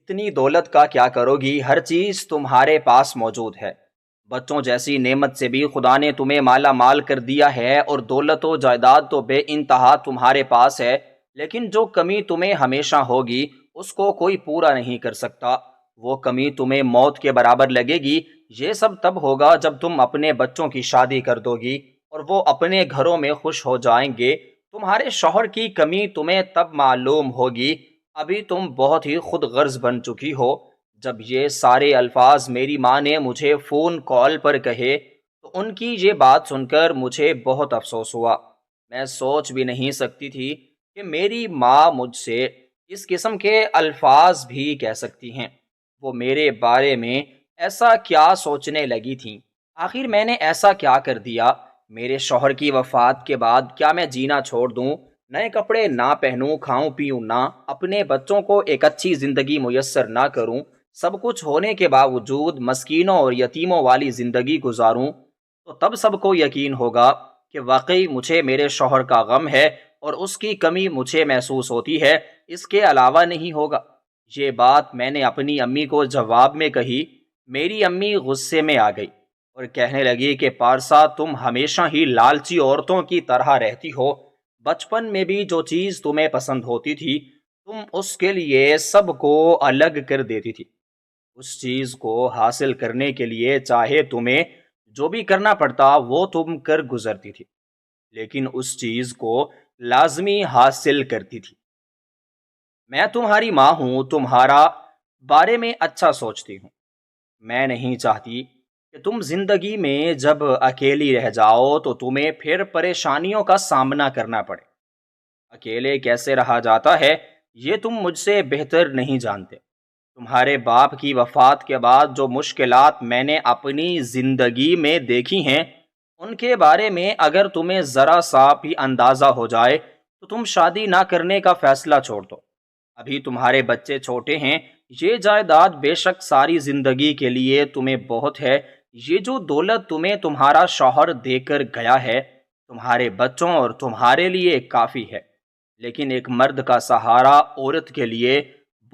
اتنی دولت کا کیا کرو گی؟ ہر چیز تمہارے پاس موجود ہے۔ بچوں جیسی نعمت سے بھی خدا نے تمہیں مالا مال کر دیا ہے، اور دولت و جائیداد تو بے انتہا تمہارے پاس ہے، لیکن جو کمی تمہیں ہمیشہ ہوگی اس کو کوئی پورا نہیں کر سکتا۔ وہ کمی تمہیں موت کے برابر لگے گی۔ یہ سب تب ہوگا جب تم اپنے بچوں کی شادی کر دو گی اور وہ اپنے گھروں میں خوش ہو جائیں گے۔ تمہارے شوہر کی کمی تمہیں تب معلوم ہوگی۔ ابھی تم بہت ہی خود غرض بن چکی ہو۔ جب یہ سارے الفاظ میری ماں نے مجھے فون کال پر کہے تو ان کی یہ بات سن کر مجھے بہت افسوس ہوا۔ میں سوچ بھی نہیں سکتی تھی کہ میری ماں مجھ سے اس قسم کے الفاظ بھی کہہ سکتی ہیں۔ وہ میرے بارے میں ایسا کیا سوچنے لگی تھیں؟ آخر میں نے ایسا کیا کر دیا؟ میرے شوہر کی وفات کے بعد کیا میں جینا چھوڑ دوں؟ نئے کپڑے نہ پہنوں، کھاؤں پیوں نہ، اپنے بچوں کو ایک اچھی زندگی میسر نہ کروں، سب کچھ ہونے کے باوجود مسکینوں اور یتیموں والی زندگی گزاروں؟ تو تب سب کو یقین ہوگا کہ واقعی مجھے میرے شوہر کا غم ہے اور اس کی کمی مجھے محسوس ہوتی ہے، اس کے علاوہ نہیں ہوگا۔ یہ بات میں نے اپنی امی کو جواب میں کہی۔ میری امی غصے میں آ گئی اور کہنے لگی کہ پارسا، تم ہمیشہ ہی لالچی عورتوں کی طرح رہتی ہو۔ بچپن میں بھی جو چیز تمہیں پسند ہوتی تھی تم اس کے لیے سب کو الگ کر دیتی تھی۔ اس چیز کو حاصل کرنے کے لیے چاہے تمہیں جو بھی کرنا پڑتا وہ تم کر گزرتی تھی، لیکن اس چیز کو لازمی حاصل کرتی تھی۔ میں تمہاری ماں ہوں، تمہارا بارے میں اچھا سوچتی ہوں۔ میں نہیں چاہتی کہ تم زندگی میں جب اکیلی رہ جاؤ تو تمہیں پھر پریشانیوں کا سامنا کرنا پڑے۔ اکیلے کیسے رہا جاتا ہے یہ تم مجھ سے بہتر نہیں جانتے۔ تمہارے باپ کی وفات کے بعد جو مشکلات میں نے اپنی زندگی میں دیکھی ہیں ان کے بارے میں اگر تمہیں ذرا سا بھی اندازہ ہو جائے تو تم شادی نہ کرنے کا فیصلہ چھوڑ دو۔ ابھی تمہارے بچے چھوٹے ہیں، یہ جائیداد بے شک ساری زندگی کے لیے تمہیں بہت ہے۔ یہ جو دولت تمہیں تمہارا شوہر دے کر گیا ہے تمہارے بچوں اور تمہارے لیے کافی ہے، لیکن ایک مرد کا سہارا عورت کے لیے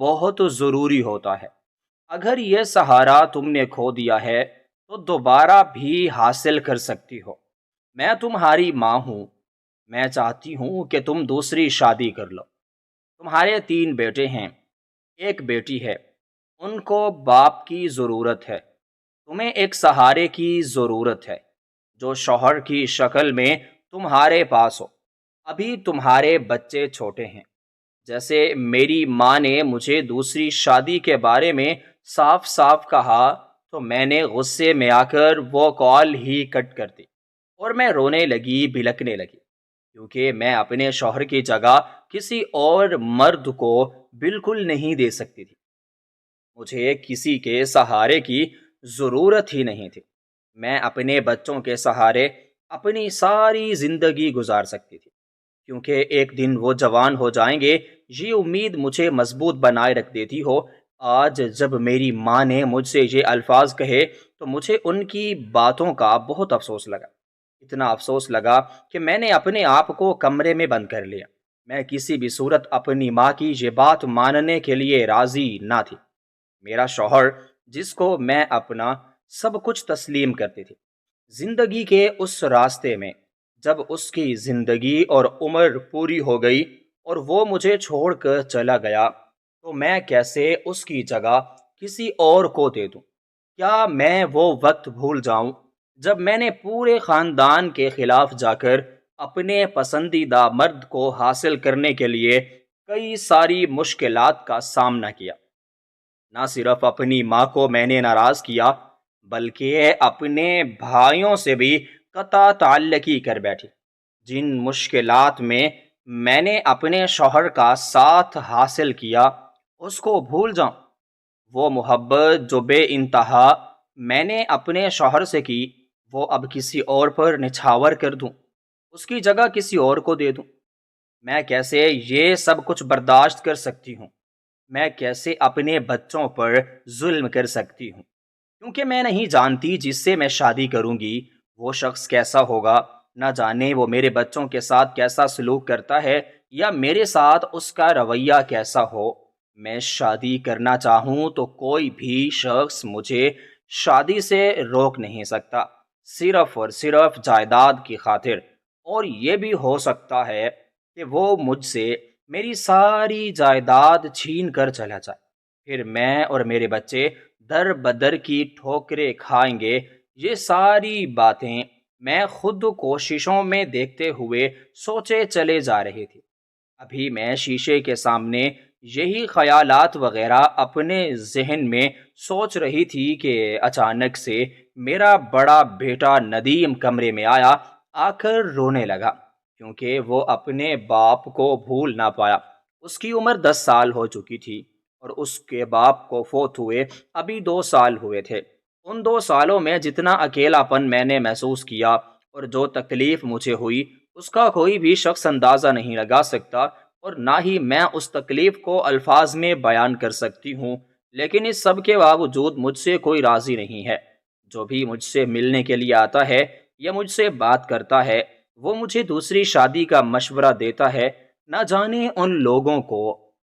بہت ضروری ہوتا ہے۔ اگر یہ سہارا تم نے کھو دیا ہے تو دوبارہ بھی حاصل کر سکتی ہو۔ میں تمہاری ماں ہوں، میں چاہتی ہوں کہ تم دوسری شادی کر لو۔ تمہارے 3 بیٹے ہیں، ایک بیٹی ہے، ان کو باپ کی ضرورت ہے۔ تمہیں ایک سہارے کی ضرورت ہے جو شوہر کی شکل میں تمہارے پاس ہو۔ ابھی تمہارے بچے چھوٹے ہیں۔ جیسے میری ماں نے مجھے دوسری شادی کے بارے میں صاف صاف کہا تو میں نے غصے میں آ کر وہ کال ہی کٹ کر دی اور میں رونے لگی، بلکنے لگی، کیونکہ میں اپنے شوہر کی جگہ کسی اور مرد کو بالکل نہیں دے سکتی تھی۔ مجھے کسی کے سہارے کی ضرورت ہی نہیں تھی۔ میں اپنے بچوں کے سہارے اپنی ساری زندگی گزار سکتی تھی، کیونکہ ایک دن وہ جوان ہو جائیں گے، یہ امید مجھے مضبوط بنائے رکھ دیتی ہو۔ آج جب میری ماں نے مجھ سے یہ الفاظ کہے تو مجھے ان کی باتوں کا بہت افسوس لگا۔ اتنا افسوس لگا کہ میں نے اپنے آپ کو کمرے میں بند کر لیا۔ میں کسی بھی صورت اپنی ماں کی یہ بات ماننے کے لیے راضی نہ تھی۔ میرا شوہر، جس کو میں اپنا سب کچھ تسلیم کرتی تھی، زندگی کے اس راستے میں جب اس کی زندگی اور عمر پوری ہو گئی اور وہ مجھے چھوڑ کر چلا گیا تو میں کیسے اس کی جگہ کسی اور کو دے دوں؟ کیا میں وہ وقت بھول جاؤں جب میں نے پورے خاندان کے خلاف جا کر اپنے پسندیدہ مرد کو حاصل کرنے کے لیے کئی ساری مشکلات کا سامنا کیا؟ نہ صرف اپنی ماں کو میں نے ناراض کیا بلکہ اپنے بھائیوں سے بھی قطع تعلقی کر بیٹھی۔ جن مشکلات میں نے اپنے شوہر کا ساتھ حاصل کیا اس کو بھول جاؤں؟ وہ محبت جو بے انتہا میں نے اپنے شوہر سے کی وہ اب کسی اور پر نچھاور کر دوں، اس کی جگہ کسی اور کو دے دوں؟ میں کیسے یہ سب کچھ برداشت کر سکتی ہوں؟ میں کیسے اپنے بچوں پر ظلم کر سکتی ہوں؟ کیونکہ میں نہیں جانتی جس سے میں شادی کروں گی وہ شخص کیسا ہوگا۔ نہ جانے وہ میرے بچوں کے ساتھ کیسا سلوک کرتا ہے یا میرے ساتھ اس کا رویہ کیسا ہو۔ میں شادی کرنا چاہوں تو کوئی بھی شخص مجھے شادی سے روک نہیں سکتا، صرف اور صرف جائیداد کی خاطر۔ اور یہ بھی ہو سکتا ہے کہ وہ مجھ سے میری ساری جائیداد چھین کر چلا جائے، پھر میں اور میرے بچے در بدر کی ٹھوکریں کھائیں گے۔ یہ ساری باتیں میں خود کوششوں میں دیکھتے ہوئے سوچے چلے جا رہی تھی۔ ابھی میں شیشے کے سامنے یہی خیالات وغیرہ اپنے ذہن میں سوچ رہی تھی کہ اچانک سے میرا بڑا بیٹا ندیم کمرے میں آ کر رونے لگا، کیونکہ وہ اپنے باپ کو بھول نہ پایا۔ اس کی عمر 10 سال ہو چکی تھی اور اس کے باپ کو فوت ہوئے ابھی 2 سال ہوئے تھے۔ ان 2 سالوں میں جتنا اکیلا پن میں نے محسوس کیا اور جو تکلیف مجھے ہوئی، اس کا کوئی بھی شخص اندازہ نہیں لگا سکتا، اور نہ ہی میں اس تکلیف کو الفاظ میں بیان کر سکتی ہوں۔ لیکن اس سب کے باوجود مجھ سے کوئی راضی نہیں ہے۔ جو بھی مجھ سے ملنے کے لیے آتا ہے یا مجھ سے بات کرتا ہے، وہ مجھے دوسری شادی کا مشورہ دیتا ہے۔ نہ جانے ان لوگوں کو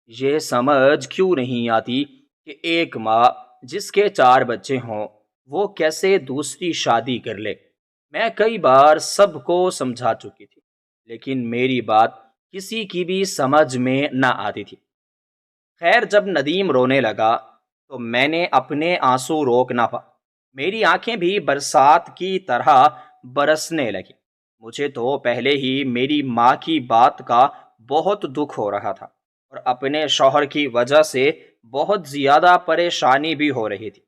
یہ سمجھ کیوں نہیں آتی کہ ایک ماں جس کے 4 بچے ہوں، وہ کیسے دوسری شادی کر لے۔ میں کئی بار سب کو سمجھا چکی تھی، لیکن میری بات کسی کی بھی سمجھ میں نہ آتی تھی۔ خیر، جب ندیم رونے لگا تو میں نے اپنے آنسو روک نہ پا، میری آنکھیں بھی برسات کی طرح برسنے لگی۔ مجھے تو پہلے ہی میری ماں کی بات کا بہت دکھ ہو رہا تھا، اور اپنے شوہر کی وجہ سے بہت زیادہ پریشانی بھی ہو رہی تھی۔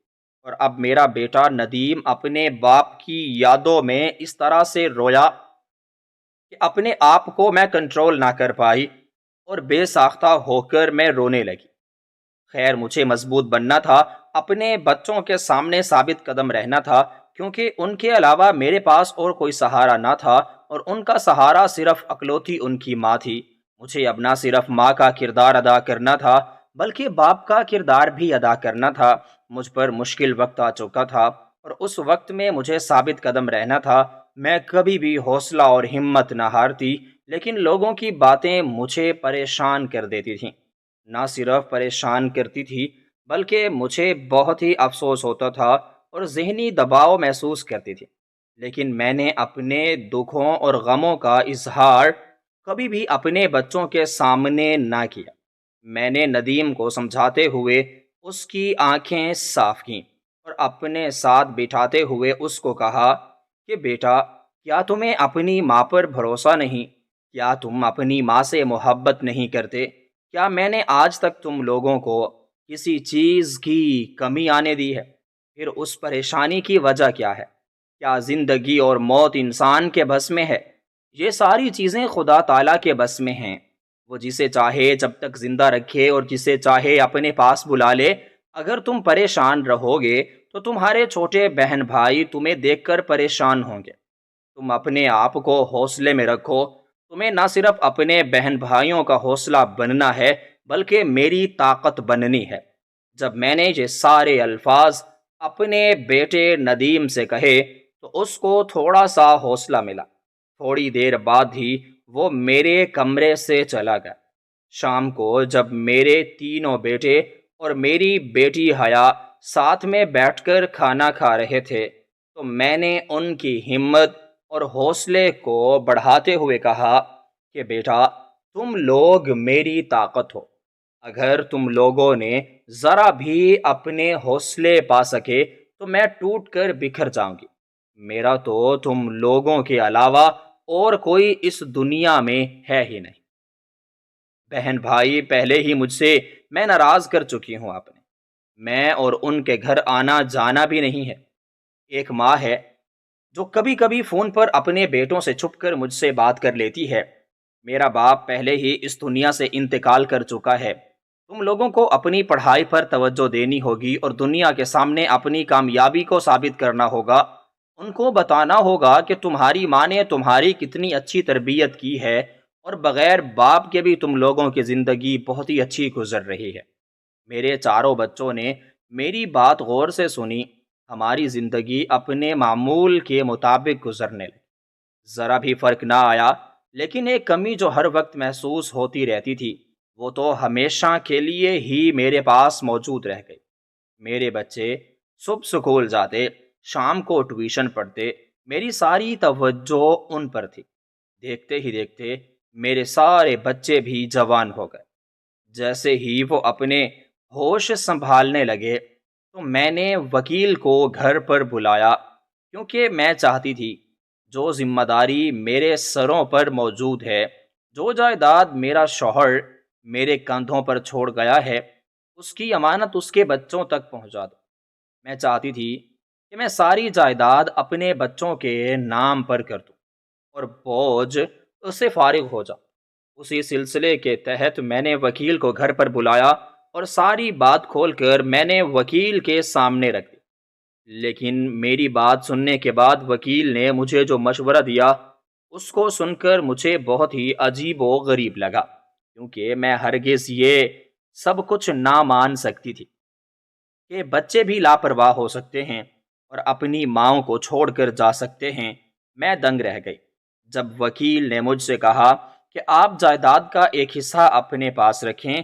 اور اب میرا بیٹا ندیم اپنے باپ کی یادوں میں اس طرح سے رویا کہ اپنے آپ کو میں کنٹرول نہ کر پائی اور بے ساختہ ہو کر میں رونے لگی۔ خیر، مجھے مضبوط بننا تھا، اپنے بچوں کے سامنے ثابت قدم رہنا تھا، کیونکہ ان کے علاوہ میرے پاس اور کوئی سہارا نہ تھا، اور ان کا سہارا صرف اکلوتی ان کی ماں تھی۔ مجھے اب نہ صرف ماں کا کردار ادا کرنا تھا، بلکہ باپ کا کردار بھی ادا کرنا تھا۔ مجھ پر مشکل وقت آ چکا تھا، اور اس وقت میں مجھے ثابت قدم رہنا تھا۔ میں کبھی بھی حوصلہ اور ہمت نہ ہارتی، لیکن لوگوں کی باتیں مجھے پریشان کر دیتی تھیں۔ نہ صرف پریشان کرتی تھی، بلکہ مجھے بہت ہی افسوس ہوتا تھا اور ذہنی دباؤ محسوس کرتی تھی۔ لیکن میں نے اپنے دکھوں اور غموں کا اظہار کبھی بھی اپنے بچوں کے سامنے نہ کیا۔ میں نے ندیم کو سمجھاتے ہوئے اس کی آنکھیں صاف کیں اور اپنے ساتھ بٹھاتے ہوئے اس کو کہا کہ بیٹا، کیا تمہیں اپنی ماں پر بھروسہ نہیں؟ کیا تم اپنی ماں سے محبت نہیں کرتے؟ کیا میں نے آج تک تم لوگوں کو کسی چیز کی کمی آنے دی ہے؟ پھر اس پریشانی کی وجہ کیا ہے؟ کیا زندگی اور موت انسان کے بس میں ہے؟ یہ ساری چیزیں خدا تعالیٰ کے بس میں ہیں۔ وہ جسے چاہے جب تک زندہ رکھے اور جسے چاہے اپنے پاس بلا لے۔ اگر تم پریشان رہو گے تو تمہارے چھوٹے بہن بھائی تمہیں دیکھ کر پریشان ہوں گے۔ تم اپنے آپ کو حوصلے میں رکھو۔ تمہیں نہ صرف اپنے بہن بھائیوں کا حوصلہ بننا ہے، بلکہ میری طاقت بننی ہے۔ جب میں نے یہ سارے الفاظ اپنے بیٹے ندیم سے کہے تو اس کو تھوڑا سا حوصلہ ملا۔ تھوڑی دیر بعد ہی وہ میرے کمرے سے چلا گیا۔ شام کو جب میرے تینوں بیٹے اور میری بیٹی حیا ساتھ میں بیٹھ کر کھانا کھا رہے تھے تو میں نے ان کی ہمت اور حوصلے کو بڑھاتے ہوئے کہا کہ بیٹا، تم لوگ میری طاقت ہو۔ اگر تم لوگوں نے ذرا بھی اپنے حوصلے پا سکے تو میں ٹوٹ کر بکھر جاؤں گی۔ میرا تو تم لوگوں کے علاوہ اور کوئی اس دنیا میں ہے ہی نہیں۔ بہن بھائی پہلے ہی مجھ سے میں ناراض کر چکی ہوں اپنے، میں اور ان کے گھر آنا جانا بھی نہیں ہے۔ ایک ماں ہے جو کبھی کبھی فون پر اپنے بیٹوں سے چھپ کر مجھ سے بات کر لیتی ہے۔ میرا باپ پہلے ہی اس دنیا سے انتقال کر چکا ہے۔ تم لوگوں کو اپنی پڑھائی پر توجہ دینی ہوگی اور دنیا کے سامنے اپنی کامیابی کو ثابت کرنا ہوگا۔ ان کو بتانا ہوگا کہ تمہاری ماں نے تمہاری کتنی اچھی تربیت کی ہے، اور بغیر باپ کے بھی تم لوگوں کی زندگی بہت ہی اچھی گزر رہی ہے۔ میرے چاروں بچوں نے میری بات غور سے سنی۔ ہماری زندگی اپنے معمول کے مطابق گزرنے لگی۔ ذرا بھی فرق نہ آیا، لیکن ایک کمی جو ہر وقت محسوس ہوتی رہتی تھی وہ تو ہمیشہ کے لیے ہی میرے پاس موجود رہ گئی۔ میرے بچے صبح سکول جاتے، شام کو ٹیوشن پڑھتے، میری ساری توجہ ان پر تھی۔ دیکھتے ہی دیکھتے میرے سارے بچے بھی جوان ہو گئے۔ جیسے ہی وہ اپنے ہوش سنبھالنے لگے تو میں نے وکیل کو گھر پر بلایا، کیونکہ میں چاہتی تھی جو ذمہ داری میرے سروں پر موجود ہے، جو جائیداد میرا شوہر میرے کندھوں پر چھوڑ گیا ہے، اس کی امانت اس کے بچوں تک پہنچا دو۔ میں چاہتی تھی کہ میں ساری جائیداد اپنے بچوں کے نام پر کر دوں اور بوجھ اس سے فارغ ہو جاؤں۔ اسی سلسلے کے تحت میں نے وکیل کو گھر پر بلایا اور ساری بات کھول کر میں نے وکیل کے سامنے رکھ دی۔ لیکن میری بات سننے کے بعد وکیل نے مجھے جو مشورہ دیا، اس کو سن کر مجھے بہت ہی عجیب و غریب لگا، کیونکہ میں ہرگز یہ سب کچھ نہ مان سکتی تھی کہ بچے بھی لاپرواہ ہو سکتے ہیں اور اپنی ماں کو چھوڑ کر جا سکتے ہیں۔ میں دنگ رہ گئی جب وکیل نے مجھ سے کہا کہ آپ جائیداد کا ایک حصہ اپنے پاس رکھیں،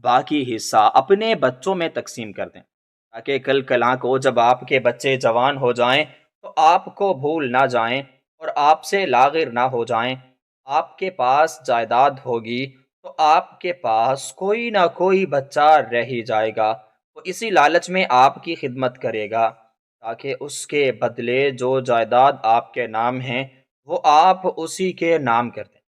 باقی حصہ اپنے بچوں میں تقسیم کر دیں، تاکہ کل کلاں کو جب آپ کے بچے جوان ہو جائیں تو آپ کو بھول نہ جائیں اور آپ سے لاغر نہ ہو جائیں۔ آپ کے پاس جائیداد ہوگی تو آپ کے پاس کوئی نہ کوئی بچہ رہ ہی جائے گا، وہ اسی لالچ میں آپ کی خدمت کرے گا، تاکہ اس کے بدلے جو جائیداد آپ کے نام ہیں وہ آپ اسی کے نام کر دیں۔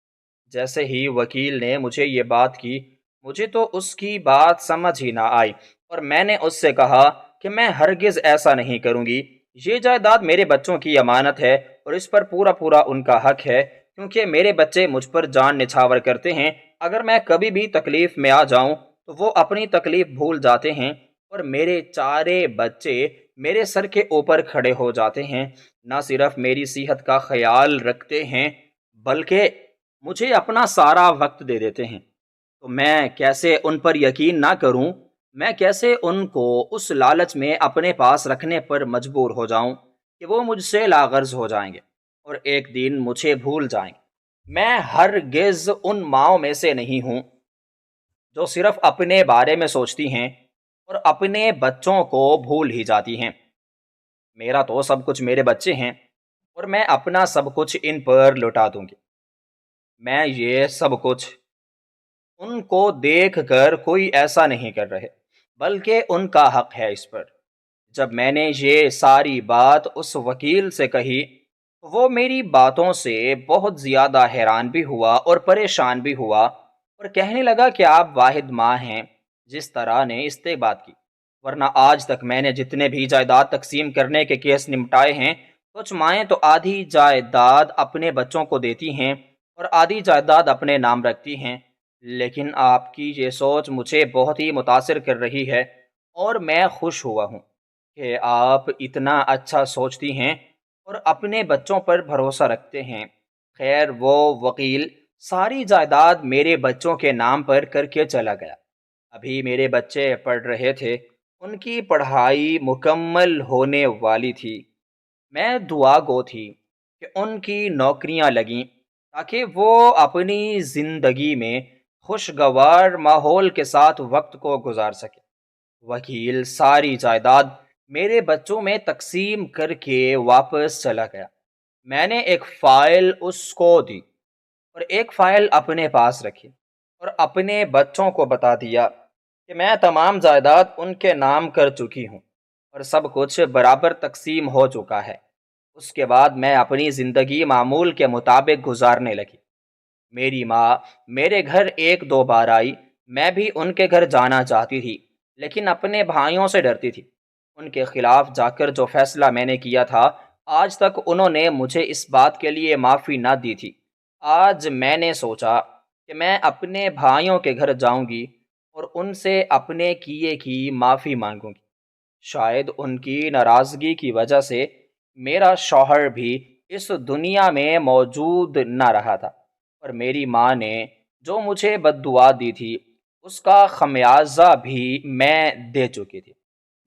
جیسے ہی وکیل نے مجھے یہ بات کی، مجھے تو اس کی بات سمجھ ہی نہ آئی اور میں نے اس سے کہا کہ میں ہرگز ایسا نہیں کروں گی۔ یہ جائیداد میرے بچوں کی امانت ہے اور اس پر پورا پورا ان کا حق ہے، کیونکہ میرے بچے مجھ پر جان نچھاور کرتے ہیں۔ اگر میں کبھی بھی تکلیف میں آ جاؤں تو وہ اپنی تکلیف بھول جاتے ہیں اور میرے چارے بچے میرے سر کے اوپر کھڑے ہو جاتے ہیں، نہ صرف میری صحت کا خیال رکھتے ہیں بلکہ مجھے اپنا سارا وقت دے دیتے ہیں۔ تو میں کیسے ان پر یقین نہ کروں؟ میں کیسے ان کو اس لالچ میں اپنے پاس رکھنے پر مجبور ہو جاؤں کہ وہ مجھ سے لاغرض ہو جائیں گے اور ایک دن مجھے بھول جائیں گے؟ میں ہرگز ان ماؤں میں سے نہیں ہوں جو صرف اپنے بارے میں سوچتی ہیں اور اپنے بچوں کو بھول ہی جاتی ہیں۔ میرا تو سب کچھ میرے بچے ہیں اور میں اپنا سب کچھ ان پر لٹا دوں گی۔ میں یہ سب کچھ ان کو دیکھ کر کوئی ایسا نہیں کر رہے، بلکہ ان کا حق ہے اس پر۔ جب میں نے یہ ساری بات اس وکیل سے کہی، وہ میری باتوں سے بہت زیادہ حیران بھی ہوا اور پریشان بھی ہوا اور کہنے لگا کہ آپ واحد ماں ہیں جس طرح نے اس سے بات کی، ورنہ آج تک میں نے جتنے بھی جائیداد تقسیم کرنے کے کیس نمٹائے ہیں، کچھ مائیں تو آدھی جائیداد اپنے بچوں کو دیتی ہیں اور آدھی جائیداد اپنے نام رکھتی ہیں، لیکن آپ کی یہ سوچ مجھے بہت ہی متاثر کر رہی ہے اور میں خوش ہوا ہوں کہ آپ اتنا اچھا سوچتی ہیں اور اپنے بچوں پر بھروسہ رکھتے ہیں۔ خیر، وہ وکیل ساری جائیداد میرے بچوں کے نام پر کر کے چلا گیا۔ ابھی میرے بچے پڑھ رہے تھے، ان کی پڑھائی مکمل ہونے والی تھی۔ میں دعا گو تھی کہ ان کی نوکریاں لگیں تاکہ وہ اپنی زندگی میں خوشگوار ماحول کے ساتھ وقت کو گزار سکے۔ وکیل ساری جائیداد میرے بچوں میں تقسیم کر کے واپس چلا گیا۔ میں نے ایک فائل اس کو دی اور ایک فائل اپنے پاس رکھی اور اپنے بچوں کو بتا دیا کہ میں تمام جائیداد ان کے نام کر چکی ہوں اور سب کچھ برابر تقسیم ہو چکا ہے۔ اس کے بعد میں اپنی زندگی معمول کے مطابق گزارنے لگی۔ میری ماں میرے گھر ایک دو بار آئی، میں بھی ان کے گھر جانا چاہتی تھی، لیکن اپنے بھائیوں سے ڈرتی تھی۔ ان کے خلاف جا کر جو فیصلہ میں نے کیا تھا، آج تک انہوں نے مجھے اس بات کے لیے معافی نہ دی تھی۔ آج میں نے سوچا کہ میں اپنے بھائیوں کے گھر جاؤں گی اور ان سے اپنے کیے کی معافی مانگوں گی۔ شاید ان کی ناراضگی کی وجہ سے میرا شوہر بھی اس دنیا میں موجود نہ رہا تھا، اور میری ماں نے جو مجھے بد دعا دی تھی اس کا خمیازہ بھی میں دے چکی تھی۔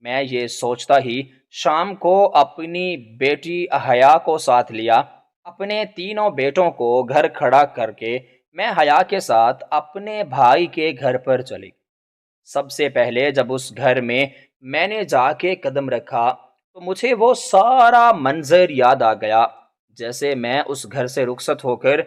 میں یہ سوچتا ہی شام کو اپنی بیٹی حیا کو ساتھ لیا، اپنے تینوں بیٹوں کو گھر کھڑا کر کے میں حیا کے ساتھ اپنے بھائی کے گھر پر چلی۔ سب سے پہلے جب اس گھر میں نے جا کے قدم رکھا تو مجھے وہ سارا منظر یاد آ گیا، جیسے میں اس گھر سے رخصت ہو کر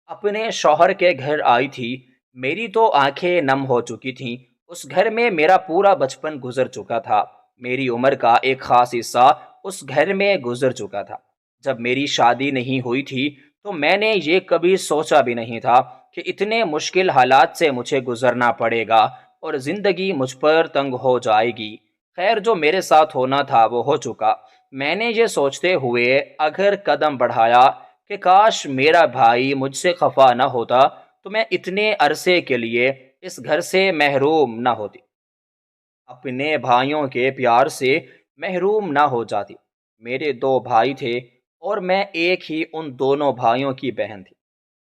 اپنے شوہر کے گھر آئی تھی۔ میری تو آنکھیں نم ہو چکی تھیں۔ اس گھر میں میرا پورا بچپن گزر چکا تھا۔ میری عمر کا ایک خاص حصہ اس گھر میں گزر چکا تھا۔ جب میری شادی نہیں ہوئی تھی تو میں نے یہ کبھی سوچا بھی نہیں تھا کہ اتنے مشکل حالات سے مجھے گزرنا پڑے گا اور زندگی مجھ پر تنگ ہو جائے گی۔ خیر، جو میرے ساتھ ہونا تھا وہ ہو چکا۔ میں نے یہ سوچتے ہوئے اگر قدم بڑھایا کہ کاش میرا بھائی مجھ سے خفا نہ ہوتا تو میں اتنے عرصے کے لیے اس گھر سے محروم نہ ہوتی، اپنے بھائیوں کے پیار سے محروم نہ ہو جاتی۔ میرے دو بھائی تھے اور میں ایک ہی ان دونوں بھائیوں کی بہن تھی۔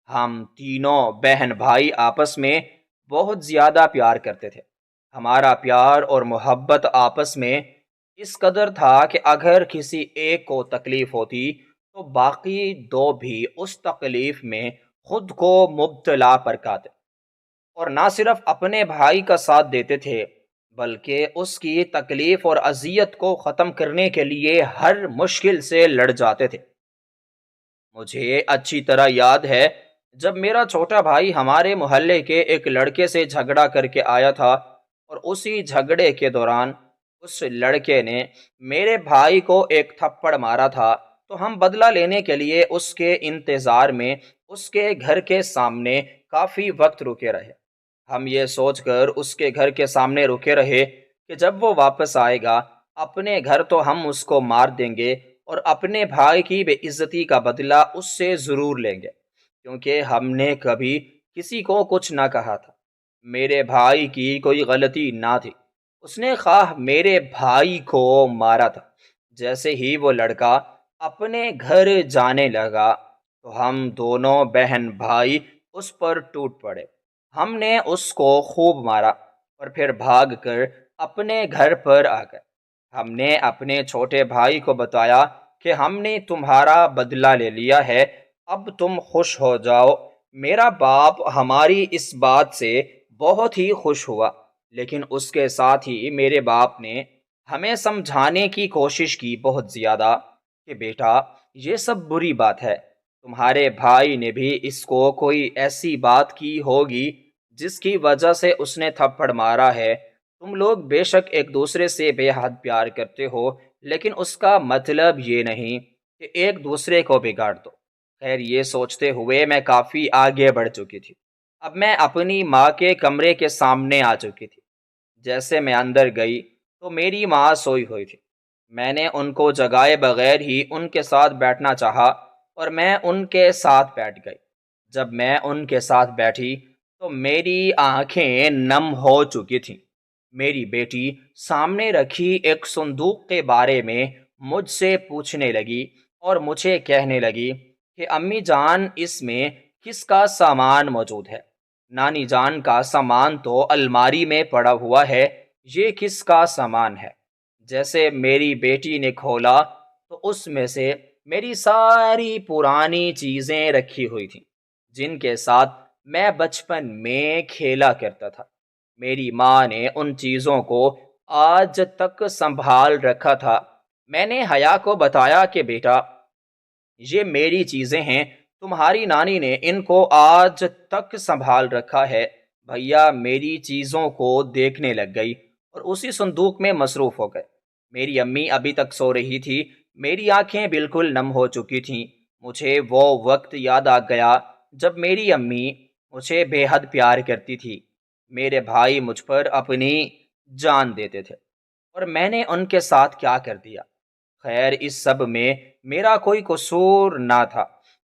ہم تینوں بہن بھائی آپس میں بہت زیادہ پیار کرتے تھے۔ ہمارا پیار اور محبت آپس میں اس قدر تھا کہ اگر کسی ایک کو تکلیف ہوتی تو باقی دو بھی اس تکلیف میں خود کو مبتلا پرکاتے، اور نہ صرف اپنے بھائی کا ساتھ دیتے تھے بلکہ اس کی تکلیف اور اذیت کو ختم کرنے کے لیے ہر مشکل سے لڑ جاتے تھے۔ مجھے اچھی طرح یاد ہے جب میرا چھوٹا بھائی ہمارے محلے کے ایک لڑکے سے جھگڑا کر کے آیا تھا اور اسی جھگڑے کے دوران اس لڑکے نے میرے بھائی کو ایک تھپڑ مارا تھا، تو ہم بدلہ لینے کے لیے اس کے انتظار میں اس کے گھر کے سامنے کافی وقت رکے رہے۔ ہم یہ سوچ کر اس کے گھر کے سامنے رکے رہے کہ جب وہ واپس آئے گا اپنے گھر تو ہم اس کو مار دیں گے اور اپنے بھائی کی بے عزتی کا بدلہ اس سے ضرور لیں گے، کیونکہ ہم نے کبھی کسی کو کچھ نہ کہا تھا۔ میرے بھائی کی کوئی غلطی نہ تھی، اس نے خواہ میرے بھائی کو مارا تھا۔ جیسے ہی وہ لڑکا اپنے گھر جانے لگا تو ہم دونوں بہن بھائی اس پر ٹوٹ پڑے۔ ہم نے اس کو خوب مارا اور پھر بھاگ کر اپنے گھر پر آ گئے۔ ہم نے اپنے چھوٹے بھائی کو بتایا کہ ہم نے تمہارا بدلہ لے لیا ہے، اب تم خوش ہو جاؤ۔ میرا باپ ہماری اس بات سے بہت ہی خوش ہوا، لیکن اس کے ساتھ ہی میرے باپ نے ہمیں سمجھانے کی کوشش کی بہت زیادہ کہ بیٹا یہ سب بری بات ہے، تمہارے بھائی نے بھی اس کو کوئی ایسی بات کی ہوگی جس کی وجہ سے اس نے تھپڑ مارا ہے۔ تم لوگ بے شک ایک دوسرے سے بے حد پیار کرتے ہو، لیکن اس کا مطلب یہ نہیں کہ ایک دوسرے کو بگاڑ دو۔ خیر، یہ سوچتے ہوئے میں کافی آگے بڑھ چکی تھی۔ اب میں اپنی ماں کے کمرے کے سامنے آ چکی تھی۔ جیسے میں اندر گئی تو میری ماں سوئی ہوئی تھی۔ میں نے ان کو جگائے بغیر ہی ان کے ساتھ بیٹھنا چاہا اور میں ان کے ساتھ بیٹھ گئی۔ جب میں ان کے ساتھ بیٹھی تو میری آنکھیں نم ہو چکی تھیں۔ میری بیٹی سامنے رکھی ایک صندوق کے بارے میں مجھ سے پوچھنے لگی اور مجھے کہنے لگی کہ امی جان، اس میں کس کا سامان موجود ہے؟ نانی جان کا سامان تو الماری میں پڑا ہوا ہے، یہ کس کا سامان ہے؟ جیسے میری بیٹی نے کھولا تو اس میں سے میری ساری پرانی چیزیں رکھی ہوئی تھیں جن کے ساتھ میں بچپن میں کھیلا کرتا تھا۔ میری ماں نے ان چیزوں کو آج تک سنبھال رکھا تھا۔ میں نے حیا کو بتایا کہ بیٹا یہ میری چیزیں ہیں، تمہاری نانی نے ان کو آج تک سنبھال رکھا ہے۔ بھیا میری چیزوں کو دیکھنے لگ گئی اور اسی صندوق میں مصروف ہو گئے۔ میری امی ابھی تک سو رہی تھی، میری آنکھیں بالکل نم ہو چکی تھیں۔ مجھے وہ وقت یاد آ گیا جب میری امی مجھے بے حد پیار کرتی تھی، میرے بھائی مجھ پر اپنی جان دیتے تھے، اور میں نے ان کے ساتھ کیا کر دیا۔ خیر، اس سب میں میرا کوئی قصور نہ تھا۔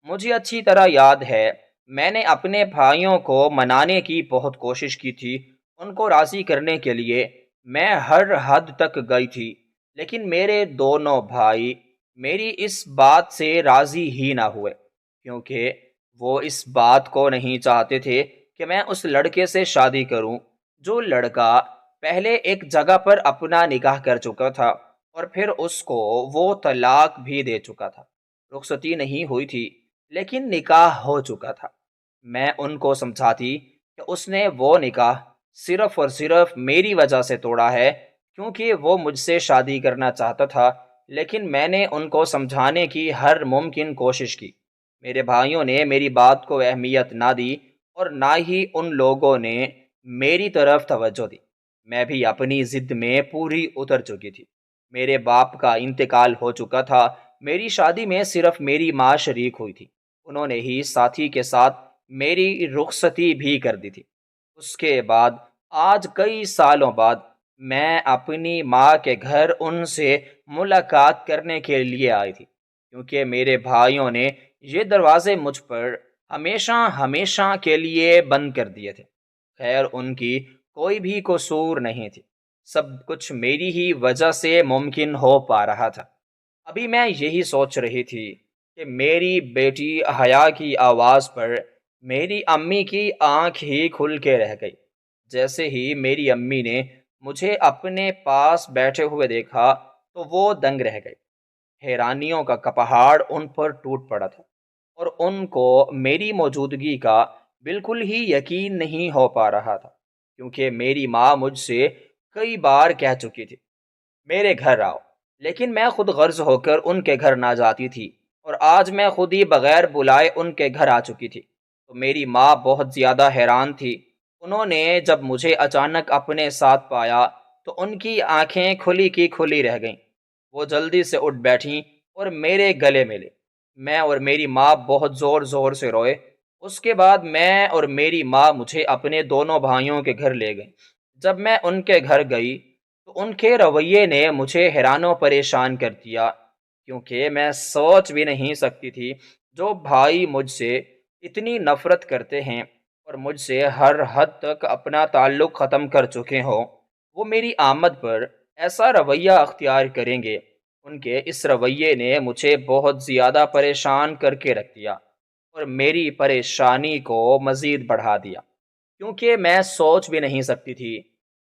مجھے اچھی طرح یاد ہے میں نے اپنے بھائیوں کو منانے کی بہت کوشش کی تھی، ان کو راضی کرنے کے لیے میں ہر حد تک گئی تھی، لیکن میرے دونوں بھائی میری اس بات سے راضی ہی نہ ہوئے، کیونکہ وہ اس بات کو نہیں چاہتے تھے کہ میں اس لڑکے سے شادی کروں جو لڑکا پہلے ایک جگہ پر اپنا نکاح کر چکا تھا اور پھر اس کو وہ طلاق بھی دے چکا تھا۔ رخصتی نہیں ہوئی تھی لیکن نکاح ہو چکا تھا۔ میں ان کو سمجھاتی کہ اس نے وہ نکاح صرف اور صرف میری وجہ سے توڑا ہے کیونکہ وہ مجھ سے شادی کرنا چاہتا تھا، لیکن میں نے ان کو سمجھانے کی ہر ممکن کوشش کی۔ میرے بھائیوں نے میری بات کو اہمیت نہ دی اور نہ ہی ان لوگوں نے میری طرف توجہ دی۔ میں بھی اپنی ضد میں پوری اتر چکی تھی۔ میرے باپ کا انتقال ہو چکا تھا، میری شادی میں صرف میری ماں شریک ہوئی تھی، انہوں نے ہی ساتھی کے ساتھ میری رخصتی بھی کر دی تھی۔ اس کے بعد آج کئی سالوں بعد میں اپنی ماں کے گھر ان سے ملاقات کرنے کے لیے آئی تھی، کیونکہ میرے بھائیوں نے یہ دروازے مجھ پر ہمیشہ ہمیشہ کے لیے بند کر دیے تھے۔ خیر ان کی کوئی بھی قصور نہیں تھی، سب کچھ میری ہی وجہ سے ممکن ہو پا رہا تھا۔ ابھی میں یہی سوچ رہی تھی کہ میری بیٹی حیا کی آواز پر میری امی کی آنکھ ہی کھل کے رہ گئی۔ جیسے ہی میری امی نے مجھے اپنے پاس بیٹھے ہوئے دیکھا تو وہ دنگ رہ گئی۔ حیرانیوں کا پہاڑ ان پر ٹوٹ پڑا تھا اور ان کو میری موجودگی کا بالکل ہی یقین نہیں ہو پا رہا تھا، کیونکہ میری ماں مجھ سے کئی بار کہہ چکی تھی میرے گھر آؤ، لیکن میں خود غرض ہو کر ان کے گھر نہ جاتی تھی، اور آج میں خود ہی بغیر بلائے ان کے گھر آ چکی تھی۔ تو میری ماں بہت زیادہ حیران تھی۔ انہوں نے جب مجھے اچانک اپنے ساتھ پایا تو ان کی آنکھیں کھلی کی کھلی رہ گئیں۔ وہ جلدی سے اٹھ بیٹھیں اور میرے گلے ملے۔ میں اور میری ماں بہت زور زور سے روئے۔ اس کے بعد میں اور میری ماں مجھے اپنے دونوں بھائیوں کے گھر لے گئیں۔ جب میں ان کے گھر گئی تو ان کے رویے نے مجھے حیران و پریشان کر دیا، کیونکہ میں سوچ بھی نہیں سکتی تھی جو بھائی مجھ سے اتنی نفرت کرتے ہیں اور مجھ سے ہر حد تک اپنا تعلق ختم کر چکے ہوں، وہ میری آمد پر ایسا رویہ اختیار کریں گے۔ ان کے اس رویے نے مجھے بہت زیادہ پریشان کر کے رکھ دیا اور میری پریشانی کو مزید بڑھا دیا، کیونکہ میں سوچ بھی نہیں سکتی تھی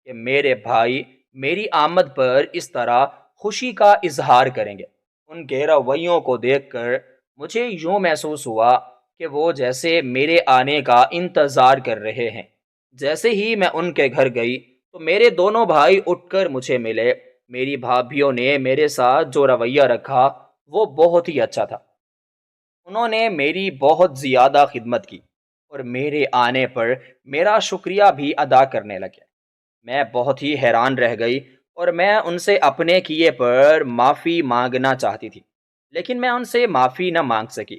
کہ میرے بھائی میری آمد پر اس طرح خوشی کا اظہار کریں گے۔ ان کے رویوں کو دیکھ کر مجھے یوں محسوس ہوا کہ وہ جیسے میرے آنے کا انتظار کر رہے ہیں۔ جیسے ہی میں ان کے گھر گئی تو میرے دونوں بھائی اٹھ کر مجھے ملے۔ میری بھابھیوں نے میرے ساتھ جو رویہ رکھا وہ بہت ہی اچھا تھا۔ انہوں نے میری بہت زیادہ خدمت کی اور میرے آنے پر میرا شکریہ بھی ادا کرنے لگے۔ میں بہت ہی حیران رہ گئی اور میں ان سے اپنے کیے پر معافی مانگنا چاہتی تھی، لیکن میں ان سے معافی نہ مانگ سکی۔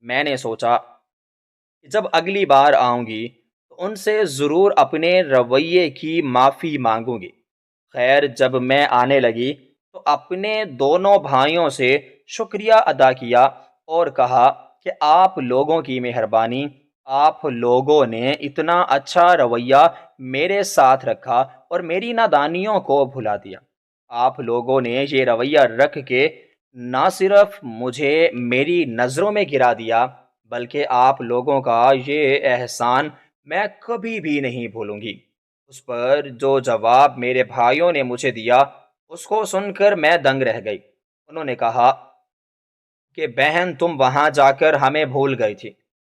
میں نے سوچا کہ جب اگلی بار آؤں گی تو ان سے ضرور اپنے رویے کی معافی مانگوں گی۔ خیر جب میں آنے لگی تو اپنے دونوں بھائیوں سے شکریہ ادا کیا اور کہا کہ آپ لوگوں کی مہربانی، آپ لوگوں نے اتنا اچھا رویہ میرے ساتھ رکھا اور میری نادانیوں کو بھلا دیا۔ آپ لوگوں نے یہ رویہ رکھ کے نہ صرف مجھے میری نظروں میں گرا دیا، بلکہ آپ لوگوں کا یہ احسان میں کبھی بھی نہیں بھولوں گی۔ اس پر جو جواب میرے بھائیوں نے مجھے دیا اس کو سن کر میں دنگ رہ گئی۔ انہوں نے کہا کہ بہن تم وہاں جا کر ہمیں بھول گئی تھی،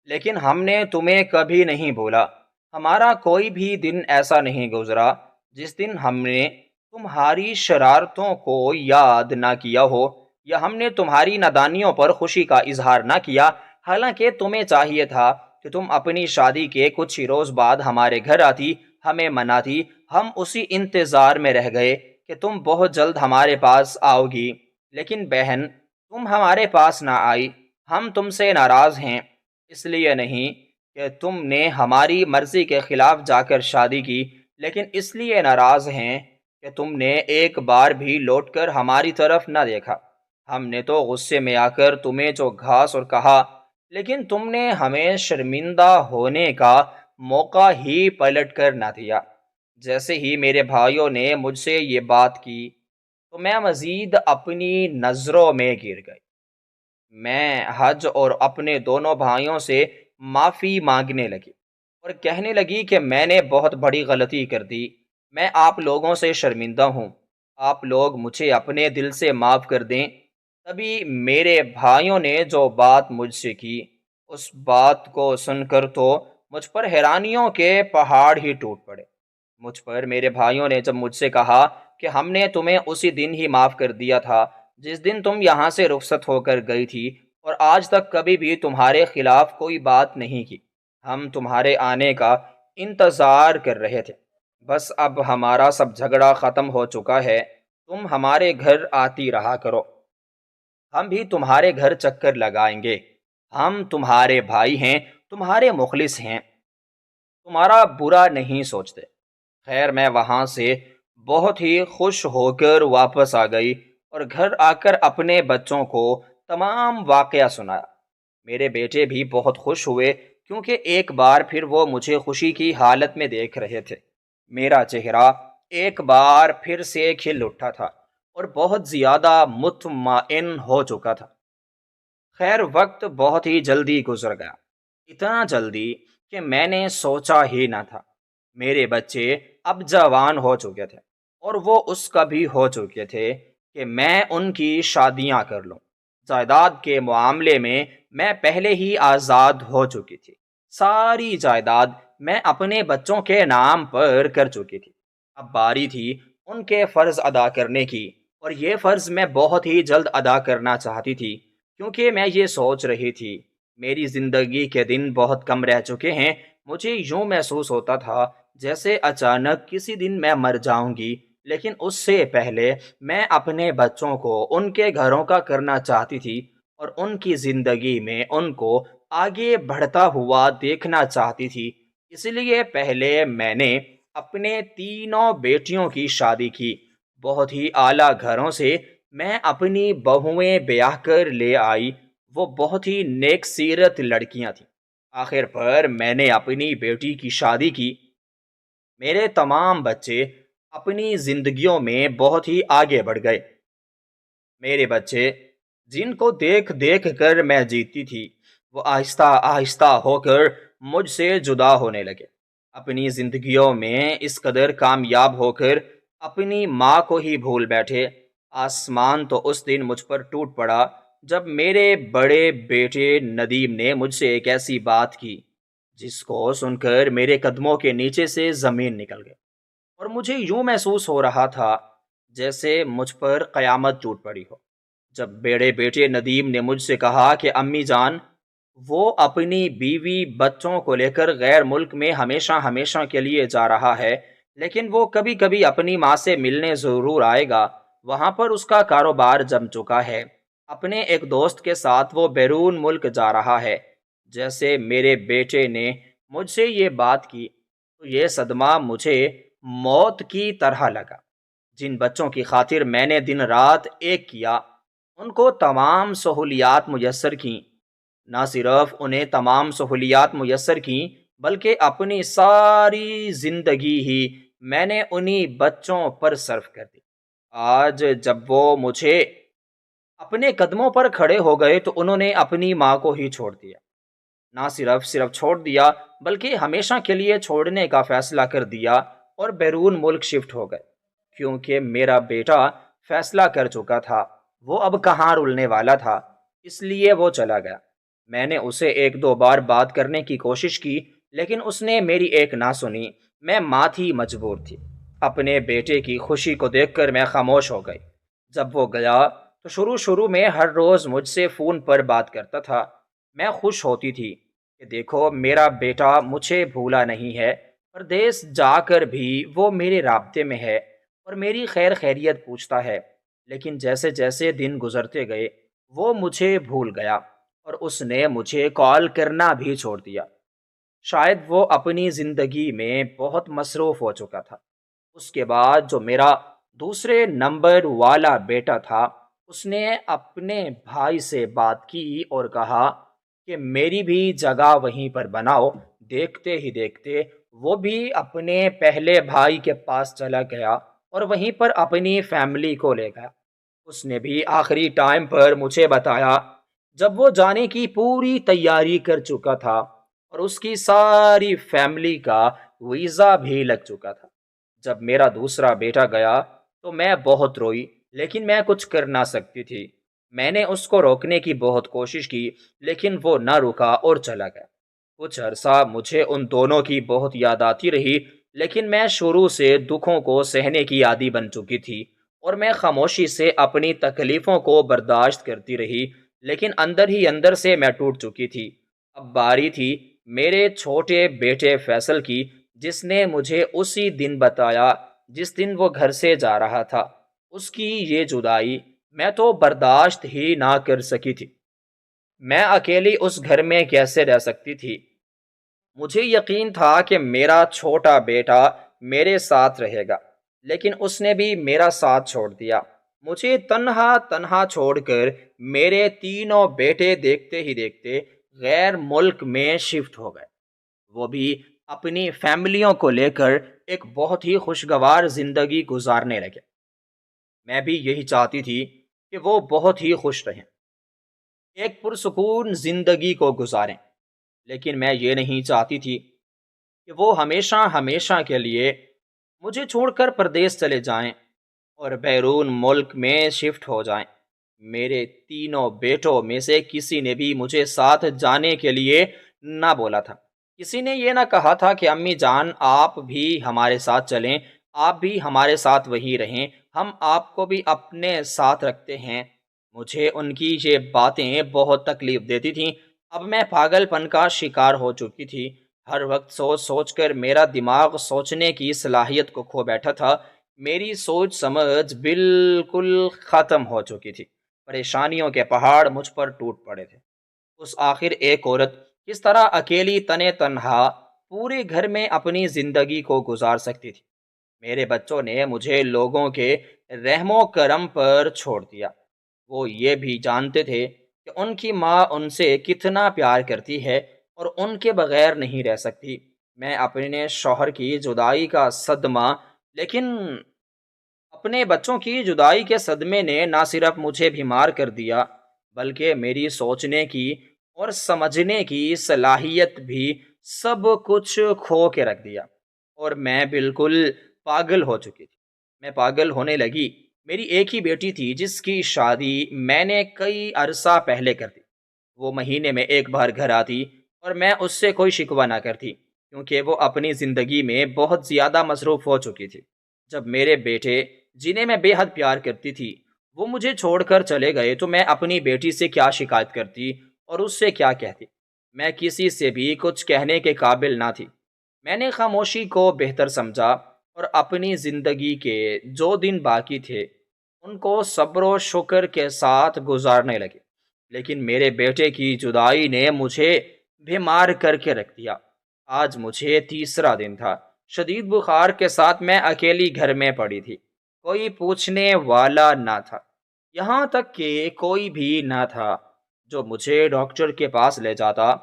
لیکن ہم نے تمہیں کبھی نہیں بھولا۔ ہمارا کوئی بھی دن ایسا نہیں گزرا جس دن ہم نے تمہاری شرارتوں کو یاد نہ کیا ہو یا ہم نے تمہاری نادانیوں پر خوشی کا اظہار نہ کیا۔ حالانکہ تمہیں چاہیے تھا کہ تم اپنی شادی کے کچھ ہی روز بعد ہمارے گھر آتی، ہمیں مناتی۔ ہم اسی انتظار میں رہ گئے کہ تم بہت جلد ہمارے پاس آؤ گی، لیکن بہن تم ہمارے پاس نہ آئی۔ ہم تم سے ناراض ہیں، اس لیے نہیں کہ تم نے ہماری مرضی کے خلاف جا کر شادی کی، لیکن اس لیے ناراض ہیں کہ تم نے ایک بار بھی لوٹ کر ہماری طرف نہ دیکھا۔ ہم نے تو غصے میں آ کر تمہیں جو گھاس اور کہا، لیکن تم نے ہمیں شرمندہ ہونے کا موقع ہی پلٹ کر نہ دیا۔ جیسے ہی میرے بھائیوں نے مجھ سے یہ بات کی تو میں مزید اپنی نظروں میں گر گئی۔ میں حج اور اپنے دونوں بھائیوں سے معافی مانگنے لگی اور کہنے لگی کہ میں نے بہت بڑی غلطی کر دی، میں آپ لوگوں سے شرمندہ ہوں، آپ لوگ مجھے اپنے دل سے معاف کر دیں۔ تبھی میرے بھائیوں نے جو بات مجھ سے کی اس بات کو سن کر تو مجھ پر حیرانیوں کے پہاڑ ہی ٹوٹ پڑے۔ مجھ پر میرے بھائیوں نے جب مجھ سے کہا کہ ہم نے تمہیں اسی دن ہی معاف کر دیا تھا جس دن تم یہاں سے رخصت ہو کر گئی تھی، اور آج تک کبھی بھی تمہارے خلاف کوئی بات نہیں کی، ہم تمہارے آنے کا انتظار کر رہے تھے، بس اب ہمارا سب جھگڑا ختم ہو چکا ہے، تم ہمارے گھر آتی رہا کرو، ہم بھی تمہارے گھر چکر لگائیں گے، ہم تمہارے بھائی ہیں، تمہارے مخلص ہیں، تمہارا برا نہیں سوچتے۔ خیر میں وہاں سے بہت ہی خوش ہو کر واپس آ گئی اور گھر آ کر اپنے بچوں کو تمام واقعہ سنایا۔ میرے بیٹے بھی بہت خوش ہوئے کیونکہ ایک بار پھر وہ مجھے خوشی کی حالت میں دیکھ رہے تھے۔ میرا چہرہ ایک بار پھر سے کھل اٹھا تھا اور بہت زیادہ مطمئن ہو چکا تھا۔ خیر وقت بہت ہی جلدی گزر گیا، اتنا جلدی کہ میں نے سوچا ہی نہ تھا۔ میرے بچے اب جوان ہو چکے تھے اور وہ اس کا بھی ہو چکے تھے کہ میں ان کی شادیاں کر لوں۔ جائیداد کے معاملے میں پہلے ہی آزاد ہو چکی تھی، ساری جائیداد میں اپنے بچوں کے نام پر کر چکی تھی۔ اب باری تھی ان کے فرض ادا کرنے کی، اور یہ فرض میں بہت ہی جلد ادا کرنا چاہتی تھی کیونکہ میں یہ سوچ رہی تھی میری زندگی کے دن بہت کم رہ چکے ہیں۔ مجھے یوں محسوس ہوتا تھا جیسے اچانک کسی دن میں مر جاؤں گی، لیکن اس سے پہلے میں اپنے بچوں کو ان کے گھروں کا کرنا چاہتی تھی اور ان کی زندگی میں ان کو آگے بڑھتا ہوا دیکھنا چاہتی تھی۔ اس لیے پہلے میں نے اپنے تینوں بیٹیوں کی شادی کی، بہت ہی اعلیٰ گھروں سے میں اپنی بہویں بیاہ کر لے آئی، وہ بہت ہی نیک سیرت لڑکیاں تھیں۔ آخر پر میں نے اپنی بیٹی کی شادی کی۔ میرے تمام بچے اپنی زندگیوں میں بہت ہی آگے بڑھ گئے۔ میرے بچے جن کو دیکھ دیکھ کر میں جیتی تھی، وہ آہستہ آہستہ ہو کر مجھ سے جدا ہونے لگے، اپنی زندگیوں میں اس قدر کامیاب ہو کر اپنی ماں کو ہی بھول بیٹھے۔ آسمان تو اس دن مجھ پر ٹوٹ پڑا جب میرے بڑے بیٹے ندیم نے مجھ سے ایک ایسی بات کی جس کو سن کر میرے قدموں کے نیچے سے زمین نکل گئی، اور مجھے یوں محسوس ہو رہا تھا جیسے مجھ پر قیامت ٹوٹ پڑی ہو۔ جب بڑے بیٹے ندیم نے مجھ سے کہا کہ امی جان، وہ اپنی بیوی بچوں کو لے کر غیر ملک میں ہمیشہ ہمیشہ کے لیے جا رہا ہے، لیکن وہ کبھی کبھی اپنی ماں سے ملنے ضرور آئے گا، وہاں پر اس کا کاروبار جم چکا ہے، اپنے ایک دوست کے ساتھ وہ بیرون ملک جا رہا ہے۔ جیسے میرے بیٹے نے مجھ سے یہ بات کی تو یہ صدمہ مجھے موت کی طرح لگا۔ جن بچوں کی خاطر میں نے دن رات ایک کیا، ان کو تمام سہولیات میسر کیں، نہ صرف انہیں تمام سہولیات میسر کیں بلکہ اپنی ساری زندگی ہی میں نے انہی بچوں پر صرف کر دی۔ آج جب وہ مجھے اپنے قدموں پر کھڑے ہو گئے تو انہوں نے اپنی ماں کو ہی چھوڑ دیا، نہ صرف چھوڑ دیا بلکہ ہمیشہ کے لیے چھوڑنے کا فیصلہ کر دیا اور بیرون ملک شفٹ ہو گئے، کیونکہ میرا بیٹا فیصلہ کر چکا تھا وہ اب کہاں رلنے والا تھا، اس لیے وہ چلا گیا۔ میں نے اسے ایک دو بار بات کرنے کی کوشش کی لیکن اس نے میری ایک نہ سنی، میں مات ہی مجبور تھی۔ اپنے بیٹے کی خوشی کو دیکھ کر میں خاموش ہو گئی۔ جب وہ گیا تو شروع میں ہر روز مجھ سے فون پر بات کرتا تھا۔ میں خوش ہوتی تھی کہ دیکھو میرا بیٹا مجھے بھولا نہیں ہے، پردیس جا کر بھی وہ میرے رابطے میں ہے اور میری خیر خیریت پوچھتا ہے، لیکن جیسے جیسے دن گزرتے گئے وہ مجھے بھول گیا اور اس نے مجھے کال کرنا بھی چھوڑ دیا۔ شاید وہ اپنی زندگی میں بہت مصروف ہو چکا تھا۔ اس کے بعد جو میرا دوسرے نمبر والا بیٹا تھا، اس نے اپنے بھائی سے بات کی اور کہا کہ میری بھی جگہ وہیں پر بناؤ۔ دیکھتے ہی دیکھتے وہ بھی اپنے پہلے بھائی کے پاس چلا گیا اور وہیں پر اپنی فیملی کو لے گیا۔ اس نے بھی آخری ٹائم پر مجھے بتایا جب وہ جانے کی پوری تیاری کر چکا تھا اور اس کی ساری فیملی کا ویزا بھی لگ چکا تھا۔ جب میرا دوسرا بیٹا گیا تو میں بہت روئی، لیکن میں کچھ کر نہ سکتی تھی۔ میں نے اس کو روکنے کی بہت کوشش کی لیکن وہ نہ رکا اور چلا گیا۔ کچھ عرصہ مجھے ان دونوں کی بہت یاد آتی رہی، لیکن میں شروع سے دکھوں کو سہنے کی عادی بن چکی تھی اور میں خاموشی سے اپنی تکلیفوں کو برداشت کرتی رہی، لیکن اندر ہی اندر سے میں ٹوٹ چکی تھی۔ اب باری تھی میرے چھوٹے بیٹے فیصل کی، جس نے مجھے اسی دن بتایا جس دن وہ گھر سے جا رہا تھا۔ اس کی یہ جدائی میں تو برداشت ہی نہ کر سکی تھی۔ میں اکیلی اس گھر میں کیسے رہ سکتی تھی؟ مجھے یقین تھا کہ میرا چھوٹا بیٹا میرے ساتھ رہے گا، لیکن اس نے بھی میرا ساتھ چھوڑ دیا۔ مجھے تنہا تنہا چھوڑ کر میرے تینوں بیٹے دیکھتے ہی دیکھتے غیر ملک میں شفٹ ہو گئے، وہ بھی اپنی فیملیوں کو لے کر ایک بہت ہی خوشگوار زندگی گزارنے لگے۔ میں بھی یہی چاہتی تھی کہ وہ بہت ہی خوش رہیں، ایک پرسکون زندگی کو گزاریں، لیکن میں یہ نہیں چاہتی تھی کہ وہ ہمیشہ ہمیشہ کے لیے مجھے چھوڑ کر پردیس چلے جائیں اور بیرون ملک میں شفٹ ہو جائیں۔ میرے تینوں بیٹوں میں سے کسی نے بھی مجھے ساتھ جانے کے لیے نہ بولا تھا۔ کسی نے یہ نہ کہا تھا کہ امی جان آپ بھی ہمارے ساتھ چلیں، آپ بھی ہمارے ساتھ وہیں رہیں، ہم آپ کو بھی اپنے ساتھ رکھتے ہیں۔ مجھے ان کی یہ باتیں بہت تکلیف دیتی تھیں۔ اب میں پاگل پن کا شکار ہو چکی تھی۔ ہر وقت سوچ سوچ کر میرا دماغ سوچنے کی صلاحیت کو کھو بیٹھا تھا۔ میری سوچ سمجھ بالکل ختم ہو چکی تھی۔ پریشانیوں کے پہاڑ مجھ پر ٹوٹ پڑے تھے۔ اس آخر ایک عورت کس طرح اکیلی تنے تنہا پورے گھر میں اپنی زندگی کو گزار سکتی تھی؟ میرے بچوں نے مجھے لوگوں کے رحم و کرم پر چھوڑ دیا۔ وہ یہ بھی جانتے تھے کہ ان کی ماں ان سے کتنا پیار کرتی ہے اور ان کے بغیر نہیں رہ سکتی۔ میں اپنے شوہر کی جدائی کا صدمہ، لیکن اپنے بچوں کی جدائی کے صدمے نے نہ صرف مجھے بیمار کر دیا، بلکہ میری سوچنے کی اور سمجھنے کی صلاحیت بھی سب کچھ کھو کے رکھ دیا، اور میں بالکل پاگل ہو چکی تھی۔ میں پاگل ہونے لگی۔ میری ایک ہی بیٹی تھی جس کی شادی میں نے کئی عرصہ پہلے کر دی۔ وہ مہینے میں ایک بار گھر آتی اور میں اس سے کوئی شکوہ نہ کرتی، کیونکہ وہ اپنی زندگی میں بہت زیادہ مصروف ہو چکی تھی۔ جب میرے بیٹے، جنہیں میں بے حد پیار کرتی تھی، وہ مجھے چھوڑ کر چلے گئے تو میں اپنی بیٹی سے کیا شکایت کرتی اور اس سے کیا کہتی؟ میں کسی سے بھی کچھ کہنے کے قابل نہ تھی۔ میں نے خاموشی کو بہتر سمجھا اور اپنی زندگی کے جو دن باقی تھے ان کو صبر و شکر کے ساتھ گزارنے لگے۔ لیکن میرے بیٹے کی جدائی نے مجھے بیمار کر کے رکھ دیا۔ آج مجھے تیسرا دن تھا۔ شدید بخار کے ساتھ میں اکیلی گھر میں پڑی تھی۔ کوئی پوچھنے والا نہ تھا، یہاں تک کہ کوئی بھی نہ تھا جو مجھے ڈاکٹر کے پاس لے جاتا۔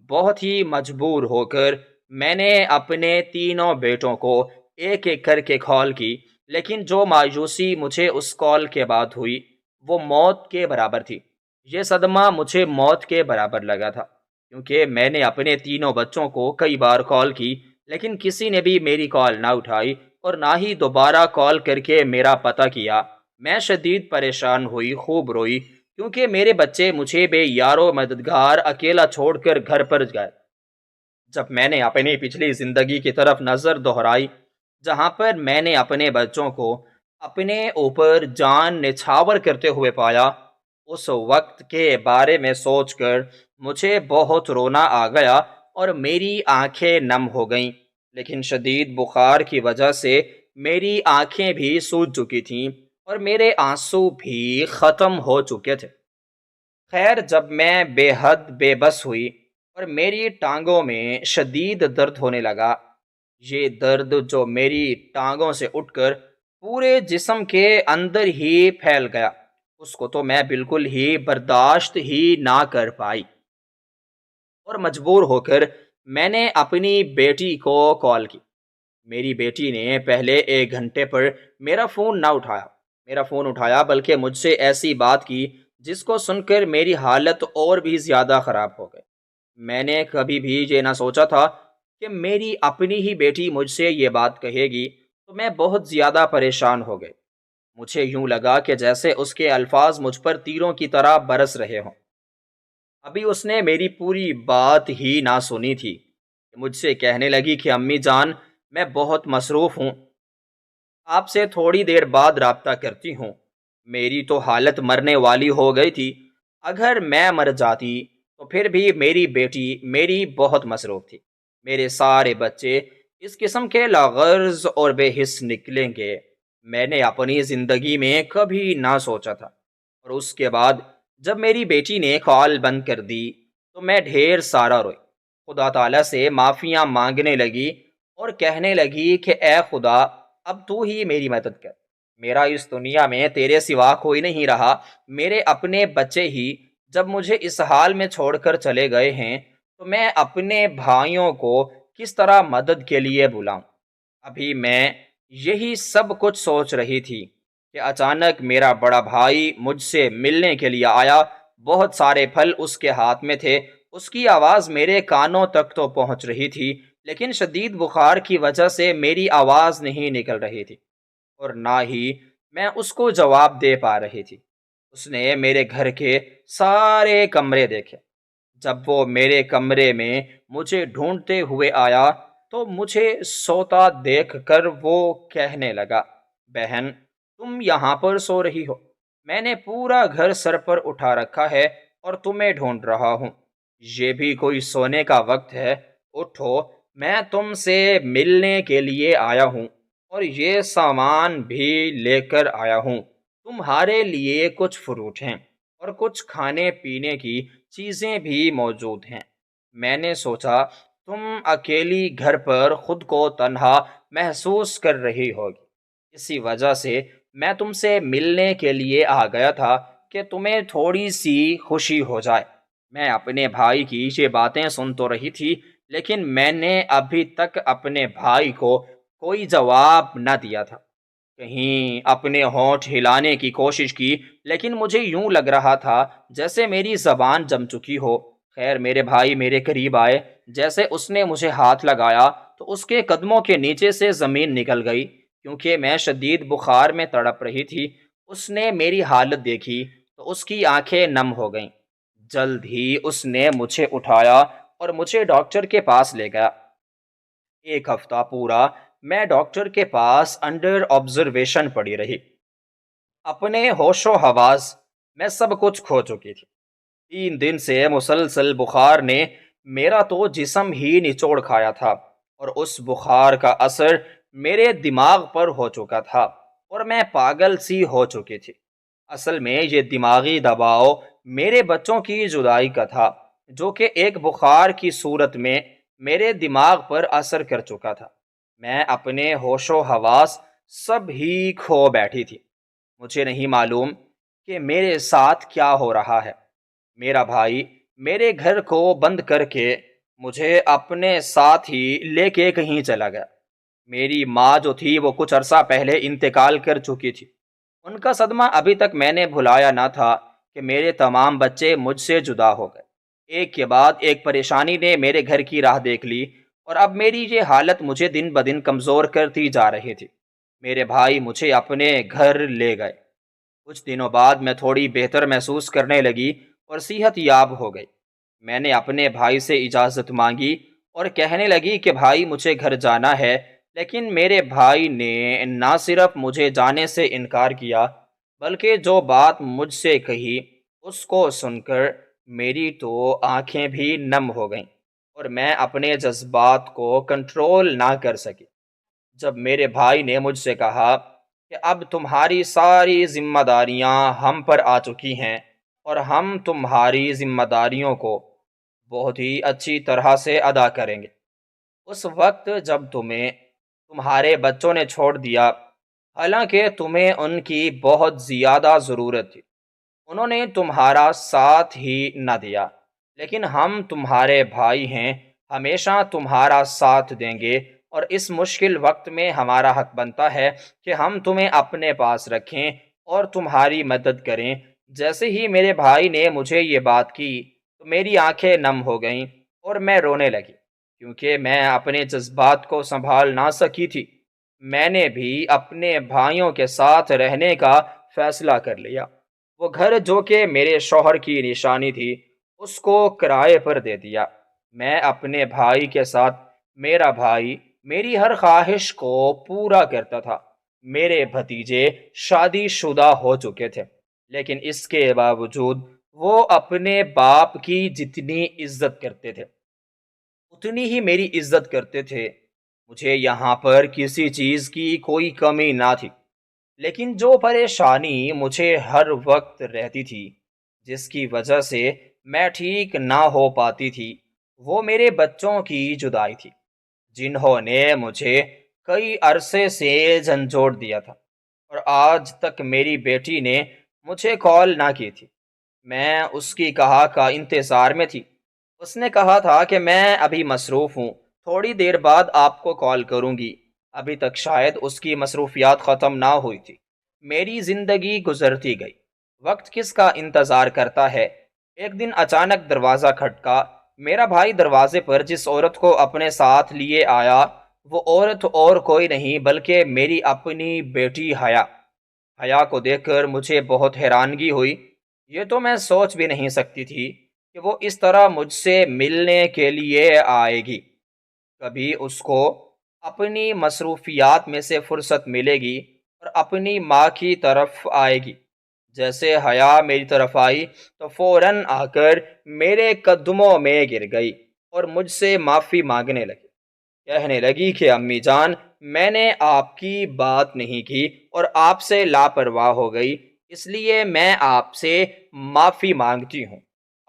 بہت ہی مجبور ہو کر میں نے اپنے تینوں بیٹوں کو ایک ایک کر کے کال کی، لیکن جو مایوسی مجھے اس کال کے بعد ہوئی وہ موت کے برابر تھی۔ یہ صدمہ مجھے موت کے برابر لگا تھا، کیونکہ میں نے اپنے تینوں بچوں کو کئی بار کال کی، لیکن کسی نے بھی میری کال نہ اٹھائی اور نہ ہی دوبارہ کال کر کے میرا پتہ کیا۔ میں شدید پریشان ہوئی، خوب روئی، کیونکہ میرے بچے مجھے بے یار و مددگار اکیلا چھوڑ کر گھر پر گئے۔ جب میں نے اپنی پچھلی زندگی کی طرف نظر دہرائی، جہاں پر میں نے اپنے بچوں کو اپنے اوپر جان نچھاور کرتے ہوئے پایا، اس وقت کے بارے میں سوچ کر مجھے بہت رونا آ گیا اور میری آنکھیں نم ہو گئیں۔ لیکن شدید بخار کی وجہ سے میری آنکھیں بھی سوج چکی تھیں اور میرے آنسو بھی ختم ہو چکے تھے۔ خیر، جب میں بے حد بے بس ہوئی اور میری ٹانگوں میں شدید درد ہونے لگا، یہ درد جو میری ٹانگوں سے اٹھ کر پورے جسم کے اندر ہی پھیل گیا، اس کو تو میں بالکل ہی برداشت ہی نہ کر پائی، اور مجبور ہو کر میں نے اپنی بیٹی کو کال کی۔ میری بیٹی نے پہلے 1 گھنٹے پر میرا فون اٹھایا، بلکہ مجھ سے ایسی بات کی جس کو سن کر میری حالت اور بھی زیادہ خراب ہو گئی۔ میں نے کبھی بھی یہ نہ سوچا تھا کہ میری اپنی ہی بیٹی مجھ سے یہ بات کہے گی، تو میں بہت زیادہ پریشان ہو گئی۔ مجھے یوں لگا کہ جیسے اس کے الفاظ مجھ پر تیروں کی طرح برس رہے ہوں۔ ابھی اس نے میری پوری بات ہی نہ سنی تھی کہ مجھ سے کہنے لگی کہ امی جان، میں بہت مصروف ہوں، آپ سے تھوڑی دیر بعد رابطہ کرتی ہوں۔ میری تو حالت مرنے والی ہو گئی تھی۔ اگر میں مر جاتی تو پھر بھی میری بیٹی میری بہت مصروف تھی۔ میرے سارے بچے اس قسم کے لاغرض اور بے حس نکلیں گے، میں نے اپنی زندگی میں کبھی نہ سوچا تھا۔ اور اس کے بعد جب میری بیٹی نے کال بند کر دی تو میں ڈھیر سارا روئی، خدا تعالیٰ سے معافیاں مانگنے لگی اور کہنے لگی کہ اے خدا، اب تو ہی میری مدد کر، میرا اس دنیا میں تیرے سوا کوئی نہیں رہا۔ میرے اپنے بچے ہی جب مجھے اس حال میں چھوڑ کر چلے گئے ہیں تو میں اپنے بھائیوں کو کس طرح مدد کے لیے بلاؤں؟ ابھی میں یہی سب کچھ سوچ رہی تھی کہ اچانک میرا بڑا بھائی مجھ سے ملنے کے لیے آیا۔ بہت سارے پھل اس کے ہاتھ میں تھے، اس کی آواز میرے کانوں تک تو پہنچ رہی تھی، لیکن شدید بخار کی وجہ سے میری آواز نہیں نکل رہی تھی اور نہ ہی میں اس کو جواب دے پا رہی تھی۔ اس نے میرے گھر کے سارے کمرے دیکھے۔ جب وہ میرے کمرے میں مجھے ڈھونڈتے ہوئے آیا تو مجھے سوتا دیکھ کر وہ کہنے لگا، بہن تم یہاں پر سو رہی ہو، میں نے پورا گھر سر پر اٹھا رکھا ہے اور تمہیں ڈھونڈ رہا ہوں، یہ بھی کوئی سونے کا وقت ہے؟ اٹھو، میں تم سے ملنے کے لیے آیا ہوں اور یہ سامان بھی لے کر آیا ہوں۔ تمہارے لیے کچھ فروٹ ہیں اور کچھ کھانے پینے کی چیزیں بھی موجود ہیں۔ میں نے سوچا تم اکیلی گھر پر خود کو تنہا محسوس کر رہی ہوگی، اسی وجہ سے میں تم سے ملنے کے لیے آ گیا تھا کہ تمہیں تھوڑی سی خوشی ہو جائے۔ میں اپنے بھائی کی یہ باتیں سن تو رہی تھی، لیکن میں نے ابھی تک اپنے بھائی کو کوئی جواب نہ دیا تھا۔ کہیں اپنے ہونٹ ہلانے کی کوشش کی، لیکن مجھے یوں لگ رہا تھا جیسے میری زبان جم چکی ہو۔ خیر میرے بھائی میرے قریب آئے، جیسے اس نے مجھے ہاتھ لگایا تو اس کے قدموں کے نیچے سے زمین نکل گئی، کیونکہ میں شدید بخار میں تڑپ رہی تھی۔ اس نے میری حالت دیکھی تو اس کی آنکھیں نم ہو گئیں۔ جلد ہی اس نے مجھے اٹھایا اور مجھے ڈاکٹر کے پاس لے گیا۔ ایک ہفتہ پورا میں ڈاکٹر کے پاس انڈر آبزرویشن پڑی رہی۔ اپنے ہوش و حواس میں سب کچھ کھو چکی تھی۔ 3 دن سے مسلسل بخار نے میرا تو جسم ہی نچوڑ کھایا تھا اور اس بخار کا اثر میرے دماغ پر ہو چکا تھا اور میں پاگل سی ہو چکی تھی۔ اصل میں یہ دماغی دباؤ میرے بچوں کی جدائی کا تھا، جو کہ ایک بخار کی صورت میں میرے دماغ پر اثر کر چکا تھا۔ میں اپنے ہوش و حواس سب ہی کھو بیٹھی تھی۔ مجھے نہیں معلوم کہ میرے ساتھ کیا ہو رہا ہے۔ میرا بھائی میرے گھر کو بند کر کے مجھے اپنے ساتھ ہی لے کے کہیں چلا گیا۔ میری ماں جو تھی وہ کچھ عرصہ پہلے انتقال کر چکی تھی۔ ان کا صدمہ ابھی تک میں نے بھلایا نہ تھا کہ میرے تمام بچے مجھ سے جدا ہو گئے۔ ایک کے بعد ایک پریشانی نے میرے گھر کی راہ دیکھ لی اور اب میری یہ حالت مجھے دن بدن کمزور کرتی جا رہی تھی۔ میرے بھائی مجھے اپنے گھر لے گئے۔ کچھ دنوں بعد میں تھوڑی بہتر محسوس کرنے لگی اور صحت یاب ہو گئی۔ میں نے اپنے بھائی سے اجازت مانگی اور کہنے لگی کہ بھائی مجھے گھر جانا ہے، لیکن میرے بھائی نے نہ صرف مجھے جانے سے انکار کیا بلکہ جو بات مجھ سے کہی اس کو سن کر میری تو آنکھیں بھی نم ہو گئیں اور میں اپنے جذبات کو کنٹرول نہ کر سکی۔ جب میرے بھائی نے مجھ سے کہا کہ اب تمہاری ساری ذمہ داریاں ہم پر آ چکی ہیں اور ہم تمہاری ذمہ داریوں کو بہت ہی اچھی طرح سے ادا کریں گے، اس وقت جب تمہیں تمہارے بچوں نے چھوڑ دیا، حالانکہ تمہیں ان کی بہت زیادہ ضرورت تھی، انہوں نے تمہارا ساتھ ہی نہ دیا، لیکن ہم تمہارے بھائی ہیں، ہمیشہ تمہارا ساتھ دیں گے اور اس مشکل وقت میں ہمارا حق بنتا ہے کہ ہم تمہیں اپنے پاس رکھیں اور تمہاری مدد کریں۔ جیسے ہی میرے بھائی نے مجھے یہ بات کی تو میری آنکھیں نم ہو گئیں اور میں رونے لگی، کیونکہ میں اپنے جذبات کو سنبھال نہ سکی تھی۔ میں نے بھی اپنے بھائیوں کے ساتھ رہنے کا فیصلہ کر لیا۔ وہ گھر جو کہ میرے شوہر کی نشانی تھی اس کو کرائے پر دے دیا۔ میں اپنے بھائی کے ساتھ، میرا بھائی میری ہر خواہش کو پورا کرتا تھا۔ میرے بھتیجے شادی شدہ ہو چکے تھے، لیکن اس کے باوجود وہ اپنے باپ کی جتنی عزت کرتے تھے اتنی ہی میری عزت کرتے تھے۔ مجھے یہاں پر کسی چیز کی کوئی کمی نہ تھی، لیکن جو پریشانی مجھے ہر وقت رہتی تھی، جس کی وجہ سے میں ٹھیک نہ ہو پاتی تھی، وہ میرے بچوں کی جدائی تھی، جنہوں نے مجھے کئی عرصے سے جھنجھوڑ دیا تھا، اور آج تک میری بیٹی نے مجھے کال نہ کی تھی۔ میں اس کی کہا کا انتظار میں تھی۔ اس نے کہا تھا کہ میں ابھی مصروف ہوں، تھوڑی دیر بعد آپ کو کال کروں گی۔ ابھی تک شاید اس کی مصروفیات ختم نہ ہوئی تھی۔ میری زندگی گزرتی گئی۔ وقت کس کا انتظار کرتا ہے؟ ایک دن اچانک دروازہ کھٹکا۔ میرا بھائی دروازے پر جس عورت کو اپنے ساتھ لیے آیا، وہ عورت اور کوئی نہیں بلکہ میری اپنی بیٹی حیا۔ حیا کو دیکھ کر مجھے بہت حیرانگی ہوئی۔ یہ تو میں سوچ بھی نہیں سکتی تھی کہ وہ اس طرح مجھ سے ملنے کے لیے آئے گی۔ کبھی اس کو اپنی مصروفیات میں سے فرصت ملے گی اور اپنی ماں کی طرف آئے گی۔ جیسے حیا میری طرف آئی تو فوراً آ کر میرے قدموں میں گر گئی اور مجھ سے معافی مانگنے لگی۔ کہنے لگی کہ امی جان، میں نے آپ کی بات نہیں کی اور آپ سے لاپرواہ ہو گئی، اس لیے میں آپ سے معافی مانگتی ہوں۔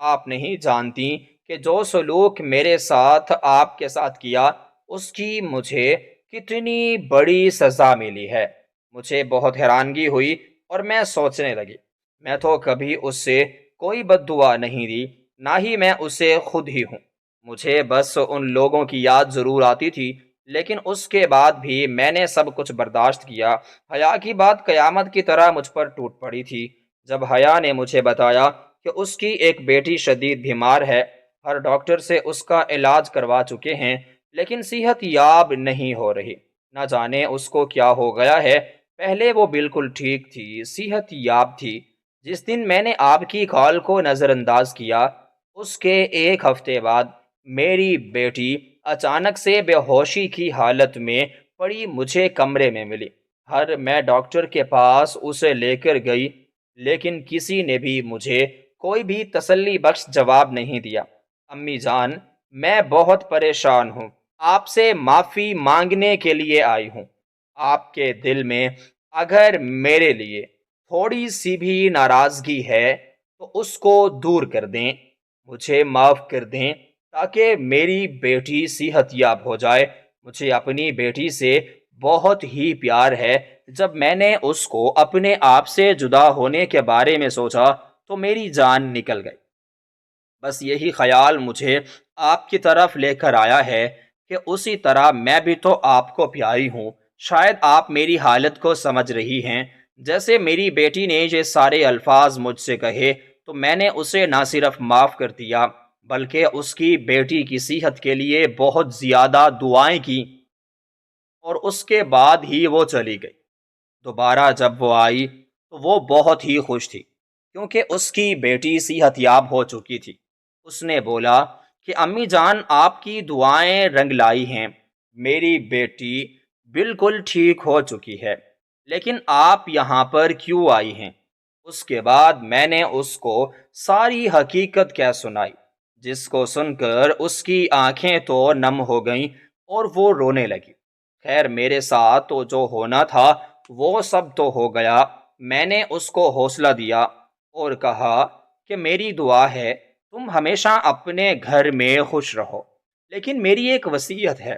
آپ نہیں جانتی کہ جو سلوک میرے ساتھ آپ کے ساتھ کیا، اس کی مجھے کتنی بڑی سزا ملی ہے۔ مجھے بہت حیرانگی ہوئی اور میں سوچنے لگی، میں تو کبھی اس سے کوئی بد دعا نہیں دی، نہ ہی میں اسے خود ہی ہوں۔ مجھے بس ان لوگوں کی یاد ضرور آتی تھی، لیکن اس کے بعد بھی میں نے سب کچھ برداشت کیا۔ حیا کی بات قیامت کی طرح مجھ پر ٹوٹ پڑی تھی جب حیا نے مجھے بتایا کہ اس کی ایک بیٹی شدید بیمار ہے۔ ہر ڈاکٹر سے اس کا علاج کروا چکے ہیں، لیکن صحت یاب نہیں ہو رہی۔ نہ جانے اس کو کیا ہو گیا ہے۔ پہلے وہ بالکل ٹھیک تھی، صحت یاب تھی۔ جس دن میں نے آپ کی کال کو نظر انداز کیا، اس کے ایک ہفتے بعد میری بیٹی اچانک سے بے ہوشی کی حالت میں پڑی مجھے کمرے میں ملی۔ میں ڈاکٹر کے پاس اسے لے کر گئی، لیکن کسی نے بھی مجھے کوئی بھی تسلی بخش جواب نہیں دیا۔ امی جان، میں بہت پریشان ہوں، آپ سے معافی مانگنے کے لیے آئی ہوں۔ آپ کے دل میں اگر میرے لیے تھوڑی سی بھی ناراضگی ہے تو اس کو دور کر دیں، مجھے معاف کر دیں تاکہ میری بیٹی صحت یاب ہو جائے۔ مجھے اپنی بیٹی سے بہت ہی پیار ہے۔ جب میں نے اس کو اپنے آپ سے جدا ہونے کے بارے میں سوچا تو میری جان نکل گئی۔ بس یہی خیال مجھے آپ کی طرف لے کر آیا ہے کہ اسی طرح میں بھی تو آپ کو پیاری ہوں۔ شاید آپ میری حالت کو سمجھ رہی ہیں۔ جیسے میری بیٹی نے یہ سارے الفاظ مجھ سے کہے تو میں نے اسے نہ صرف معاف کر دیا بلکہ اس کی بیٹی کی صحت کے لیے بہت زیادہ دعائیں کی، اور اس کے بعد ہی وہ چلی گئی۔ دوبارہ جب وہ آئی تو وہ بہت ہی خوش تھی کیونکہ اس کی بیٹی صحت یاب ہو چکی تھی۔ اس نے بولا کہ امی جان، آپ کی دعائیں رنگ لائی ہیں، میری بیٹی بالکل ٹھیک ہو چکی ہے، لیکن آپ یہاں پر کیوں آئی ہیں؟ اس کے بعد میں نے اس کو ساری حقیقت کہہ سنائی، جس کو سن کر اس کی آنکھیں تو نم ہو گئیں اور وہ رونے لگی۔ خیر، میرے ساتھ تو جو ہونا تھا وہ سب تو ہو گیا۔ میں نے اس کو حوصلہ دیا اور کہا کہ میری دعا ہے تم ہمیشہ اپنے گھر میں خوش رہو، لیکن میری ایک وصیت ہے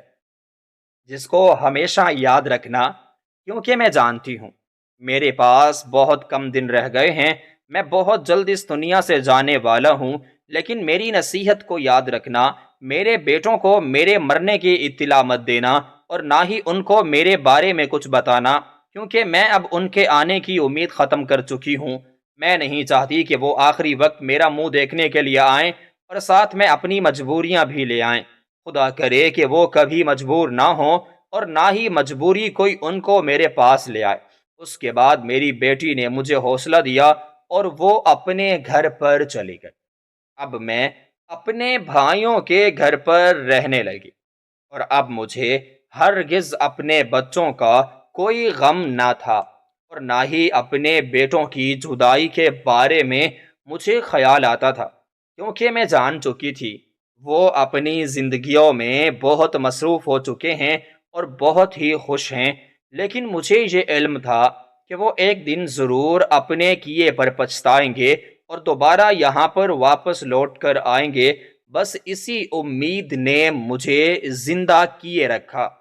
جس کو ہمیشہ یاد رکھنا، کیونکہ میں جانتی ہوں میرے پاس بہت کم دن رہ گئے ہیں، میں بہت جلد اس دنیا سے جانے والا ہوں، لیکن میری نصیحت کو یاد رکھنا، میرے بیٹوں کو میرے مرنے کی اطلاع مت دینا اور نہ ہی ان کو میرے بارے میں کچھ بتانا، کیونکہ میں اب ان کے آنے کی امید ختم کر چکی ہوں۔ میں نہیں چاہتی کہ وہ آخری وقت میرا منہ دیکھنے کے لیے آئیں اور ساتھ میں اپنی مجبوریاں بھی لے آئیں۔ خدا کرے کہ وہ کبھی مجبور نہ ہوں، اور نہ ہی مجبوری کوئی ان کو میرے پاس لے آئے۔ اس کے بعد میری بیٹی نے مجھے حوصلہ دیا اور وہ اپنے گھر پر چلی گئی۔ اب میں اپنے بھائیوں کے گھر پر رہنے لگی اور اب مجھے ہرگز اپنے بچوں کا کوئی غم نہ تھا اور نہ ہی اپنے بیٹوں کی جدائی کے بارے میں مجھے خیال آتا تھا، کیونکہ میں جان چکی تھی وہ اپنی زندگیوں میں بہت مصروف ہو چکے ہیں اور بہت ہی خوش ہیں۔ لیکن مجھے یہ علم تھا کہ وہ ایک دن ضرور اپنے کیے پر پچھتائیں گے اور دوبارہ یہاں پر واپس لوٹ کر آئیں گے۔ بس اسی امید نے مجھے زندہ کیے رکھا۔